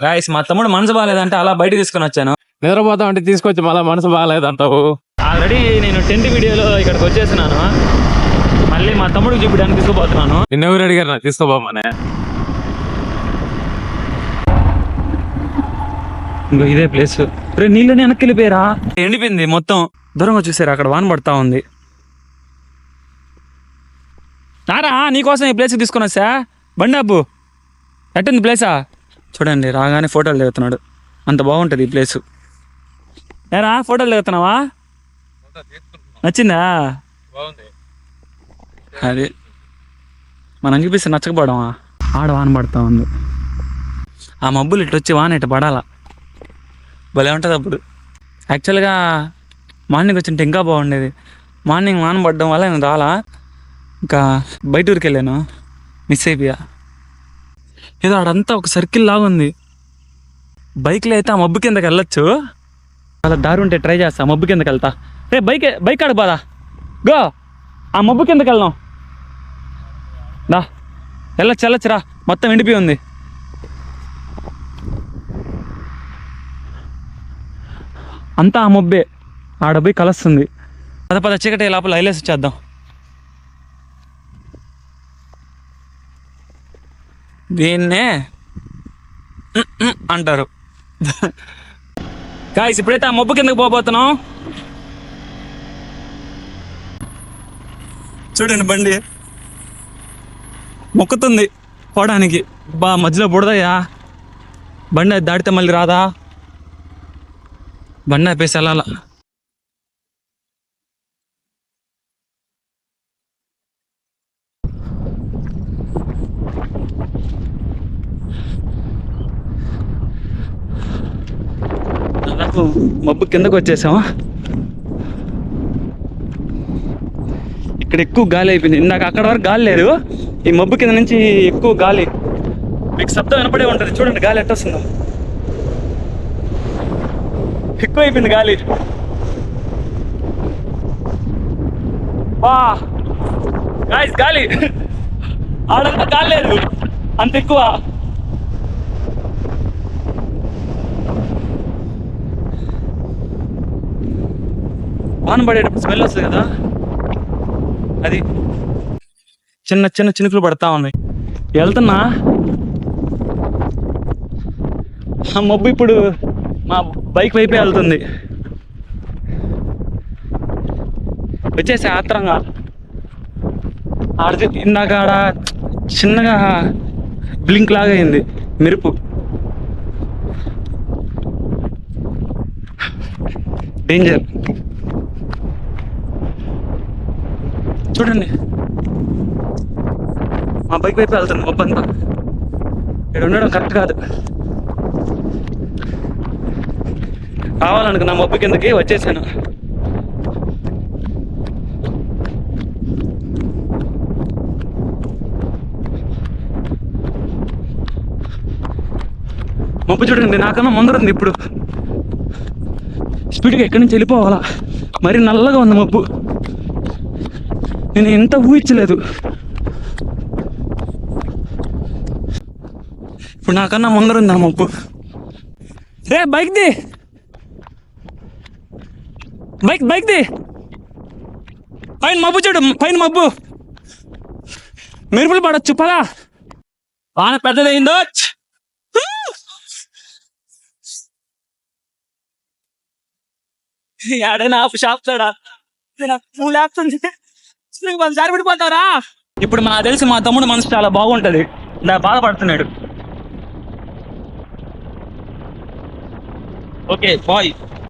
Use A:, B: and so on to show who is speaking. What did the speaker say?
A: Guys మా తమ్ముడు మనసు బాగాలేదంటే అలా బయట తీసుకొని వచ్చాను.
B: నిద్రపోతాం అంటే తీసుకొచ్చి మళ్ళీ మనసు బాగాలేదంటావు.
A: ఆల్రెడీ నేను టెంట్ వీడియోలో ఇక్కడికి వచ్చేసినాను. మళ్ళీ మా తమ్ముడికి చూపించడానికి తీసుకుపోతున్నాను.
B: నిన్నెవరు అడిగారు నా తీసుకోపోమనే?
A: ఇంకో ఇదే ప్లేస్. రే నీళ్ళని వెనక్కి వెళ్ళిపోయారా? ఎండిపోయింది మొత్తం. దూరంగా చూసారా అక్కడ వాన పడతా ఉంది. నారా నీకోసం ఈ ప్లేస్కి తీసుకుని వచ్చా. బండి అబ్బు ఎట్టుంది ప్లేసా? చూడండి రాగానే ఫోటోలు దిగుతున్నాడు. అంత బాగుంటుంది ఈ ప్లేసు. ఏరా ఫోటోలు దిగుతున్నావా? నచ్చిందా? అది మనం చూపిస్తే నచ్చకపోవడమా? ఆడ వాన పడతా ఉంది. ఆ మబ్బులు ఇటు వచ్చి వాన ఇటు పడాలా భలే ఉంటుంది అప్పుడు. యాక్చువల్గా మార్నింగ్ వచ్చింటే ఇంకా బాగుండేది. మార్నింగ్ వాన పడడం వల్ల నేను రాలా. ఇంకా బయట ఊరికి వెళ్ళాను, మిస్ అయిపోయా. ఏదో ఆడంతా ఒక సర్కిల్ లాగా ఉంది. బైక్లో అయితే ఆ మబ్బు కిందకి వెళ్ళొచ్చు. అలా దారి ఉంటే ట్రై చేస్తా. మబ్బు కిందకి వెళ్తా. రే బైక్ ఆడ బాదా గో. ఆ మబ్బు కిందకి వెళ్దాం దా. వెళ్ళొచ్చురా, మొత్తం ఎండిపోయి ఉంది. అంతా ఆ మబ్బే ఆడ పోయి కలుస్తుంది. పద చీకటి లోపల హైలేసి వచ్చేద్దాం. దీన్నే అంటారు గాయ్స్. ఇప్పుడైతే ఆ మబ్బు కిందకి పోబోతున్నాం. చూడండి బండి మొక్కుతుంది పోవడానికి. మధ్యలో బుడదయ్యా. బండి అది దాటితే మళ్ళీ రాదా? బండి ఆపేసి వెళ్ళాల. దాదాపు మబ్బు కిందకు వచ్చేసాము. ఇక్కడ ఎక్కువ గాలి అయిపోయింది. ఇందాక అక్కడ వరకు గాలి లేదు. ఈ మబ్బు కింద నుంచి ఎక్కువ గాలి. మీకు శబ్దం వినపడే ఉంటుంది. చూడండి గాలి ఎట్టొస్తుందో. ఎక్కువ అయిపోయింది గాలి. గాయ్స్ గాలి ఆడంతా గాలి లేదు, అంత ఎక్కువ. వాన పడేటప్పుడు స్మెల్ వస్తుంది కదా, అది చిన్న చిన్న చినుకులు పడతా ఉన్నాయి. వెళ్తున్నా ఆ మబ్బు ఇప్పుడు మా బైక్ వైపే వెళ్తుంది. వచ్చేసి ఆత్రంగా ఆడ ఇందాక ఆడ చిన్నగా బ్లింక్ లాగా అయింది మెరుపు. డేంజర్. చూడండి మా బైక్ వైపు వెళ్తుంది మబ్బు అంతా. ఇక్కడ ఉండడం కరెక్ట్ కాదు. కావాలనుకున్నా మబ్బు కిందకి వచ్చేసాను. మబ్బు చూడండి నాకన్నా ముందరుంది. ఇప్పుడు స్పీడ్గా ఎక్కడి నుంచి వెళ్ళిపోవాలా. మరి నల్లగా ఉంది మబ్బు. నేను ఎంత ఊహించలేదు. ఇప్పుడు నాకన్నా ముందరుంది ఆ మబ్బు. రే బైక్ ది పైన మబ్బు చూడు. పైన మబ్బు మెరుపులు పడొచ్చు. పదా వాన పెద్దదైందో. ఏడైనా షాప్ తోడా లేపుతుంది. జారిపడిపోతారా? ఇప్పుడు నాకు తెలిసి మా తమ్ముడు మనసు చాలా బాగుంటది. బాధపడుతున్నాడు. Okay bye.